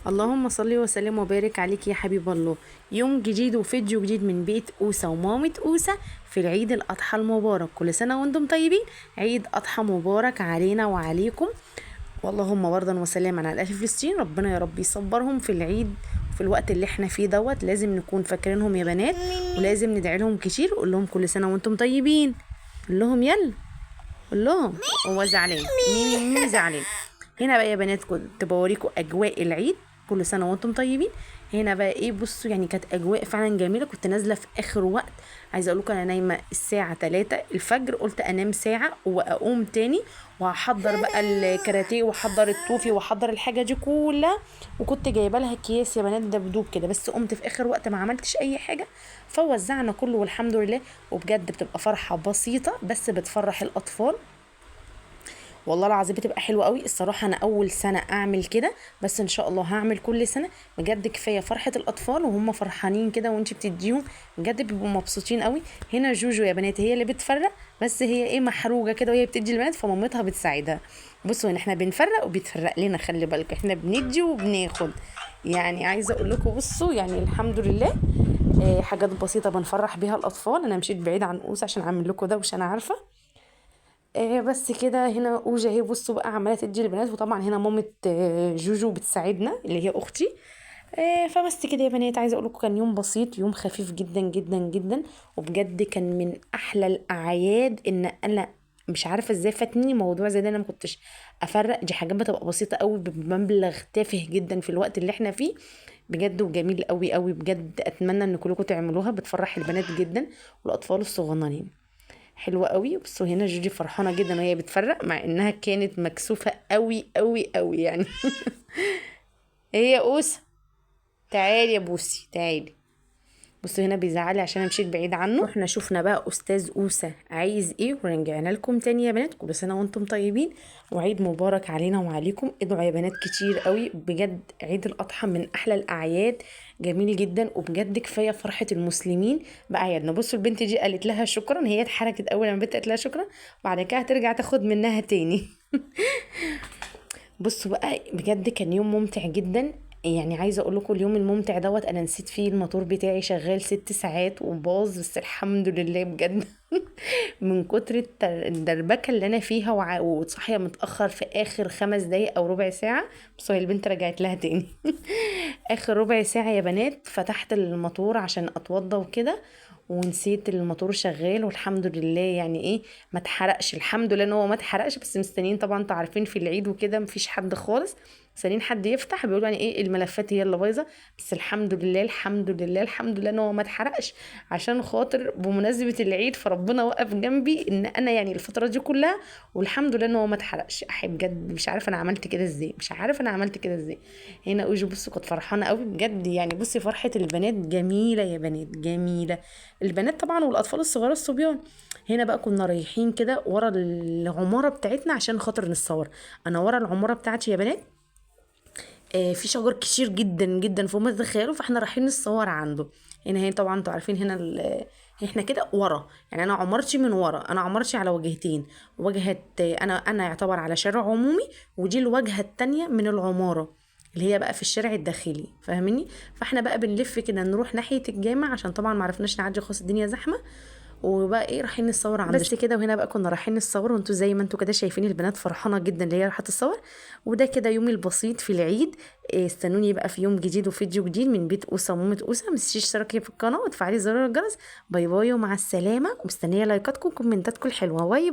اللهم صل وسلم وبارك عليك يا حبيب الله. يوم جديد وفيديو جديد من بيت أوسة ومامة أوسة في العيد الأضحى المبارك. كل سنة وانتم طيبين، عيد أضحى مبارك علينا وعليكم. واللهم برضا وسلاما على أهل فلسطين، ربنا يا رب يصبرهم في العيد في الوقت اللي احنا فيه دوت. لازم نكون فاكرينهم يا بنات، ولازم ندعي لهم كتير. قول لهم كل سنة وانتم طيبين. قول لهم يلا، قول لهم. هو زعلان، مين زعلان. هنا بقى يا بنات كنت بوريكم اجواء العيد. كل سنه وانتم طيبين. هنا بقى ايه، بصوا يعني كانت اجواء فعلا جميله. كنت نازله في اخر وقت. عايزه اقول لكم انا نايمه الساعه 3 الفجر، قلت انام ساعه واقوم تاني وهحضر بقى الكاراتيه واحضر الطوفي واحضر الحاجه دي كلها. وكنت جايبه لها اكياس يا بنات دبدوب كده، بس قمت في اخر وقت ما عملتش اي حاجه. فوزعنا كله والحمد لله. وبجد بتبقى فرحه بسيطه بس بتفرح الاطفال. والله العظيم بتبقى حلوه قوي الصراحه. انا اول سنه اعمل كده، بس ان شاء الله هعمل كل سنه. بجد كفايه فرحه الاطفال وهم فرحانين كده وانت بتديهم، بجد بيبقوا مبسوطين قوي. هنا جوجو يا بنات هي اللي بتفرق، بس هي ايه محروجه كده وهي بتدي البنات، فمامتها بتساعدها. بصوا هنا احنا بنفرق وبيتفرق لنا، خلي بالك احنا بندي وبناخد. يعني عايزه اقول لكم بصوا يعني الحمد لله. حاجات بسيطه بنفرح بيها الاطفال. انا مشيت بعيد عن اوس عشان اعمل لكم ده، عشان عارفه. بس كده. هنا اوجا اهي بصوا بقى عماله تدي البنات، وطبعا هنا مامة جوجو بتساعدنا اللي هي اختي. فبس كده يا بنات، عايزه اقول لكم كان يوم بسيط، يوم خفيف جدا جدا جدا. وبجد كان من احلى الاعياد. ان انا مش عارفه ازاي فاتني موضوع زي ده، انا ما كنتش افرق. دي حاجات بتبقى بسيطه قوي بمبلغ تافه جدا في الوقت اللي احنا فيه. بجد وجميل قوي قوي بجد. اتمنى ان كلكم تعملوها، بتفرح البنات جدا والاطفال الصغننين. حلوة قوي. بصوا هنا جوجي فرحانة جدا وهي بتفرق، مع انها كانت مكسوفة قوي قوي قوي يعني. ايه يا اوسة، تعالي يا بوسي تعالي. بصوا هنا بيزعلي عشان انا مشيت بعيد عنه. واحنا شفنا بقى استاذ اوسة عايز ايه، ورجعنا لكم تاني يا بنات. كل سنه وانتم طيبين وعيد مبارك علينا وعليكم. ادعوا يا بنات كتير قوي. بجد عيد الاضحى من احلى الاعياد، جميل جدا. وبجد كفايه فرحه المسلمين باعيادنا. بصوا البنت دي قالت لها شكرا، هي اتحركت اول لما البنت قالت لها شكرا، وبعد كده هترجع تاخد منها تاني. بصوا بقى بجد كان يوم ممتع جدا. يعني عايزه اقول لكم اليوم الممتع دوت انا نسيت فيه الموتور بتاعي شغال 6 ساعات وباظ، بس الحمد لله بجد. من كتر الدربكه اللي انا فيها وصاحيه متاخر في اخر 5 دقايق او ربع ساعه. بس هي البنت رجعت لها تاني. اخر ربع ساعه يا بنات فتحت الموتور عشان اتوضى وكده، ونسيت الموتور شغال. والحمد لله يعني ايه ما اتحرقش. الحمد لله ان هو ما اتحرقش. بس مستنيين طبعا، انتوا عارفين في العيد وكده مفيش حد خالص، مستنيين حد يفتح. بيقولوا يعني ايه الملفات هي اللي بايظه. بس الحمد لله الحمد لله الحمد لله ان هو ما اتحرقش. عشان خاطر بمناسبه العيد فربنا وقف جنبي ان انا يعني الفتره دي كلها، والحمد لله ان هو ما اتحرقش. احي بجد مش عارفه انا عملت كده ازاي، مش عارفه انا عملت كده ازاي. هنا اوجي بصوا كنت فرحانه قوي بجد. يعني بصي فرحه البنات جميله يا بنات جميله. البنات طبعا والاطفال الصغار الصبيان. هنا بقى كنا رايحين كده ورا العماره بتاعتنا عشان خاطر نتصور. انا ورا العماره بتاعتي يا بنات في شجر كتير جدا جدا فوق ما تتخيلوا، فاحنا رايحين نتصور عنده. هنا طبعا انتوا عارفين هنا احنا كده ورا. يعني انا عمارتي من ورا، انا عمارتي على وجهتين. وجهه انا يعتبر على شارع عمومي، ودي الواجهه التانية من العماره اللي هي بقى في الشارع الداخلي، فاهميني. فاحنا بقى بنلف كده نروح ناحيه الجامع عشان طبعا ما عرفناش نعدي خالص، الدنيا زحمه. وبقى ايه رايحين نتصور عند بس كده. وهنا بقى كنا رايحين نتصور، وانتوا زي ما انتوا كده شايفين البنات فرحانه جدا اللي هي رايحه تتصور. وده كده يومي البسيط في العيد. استنوني بقى في يوم جديد وفيديو جديد من بيت اوسه ومامة اوسه. ما تنسيش تشتركي في القناه وتفعلي زر الجرس. باي باي ومع السلامه، ومستنيه لايكاتكم وكومنتاتكم الحلوه. باي.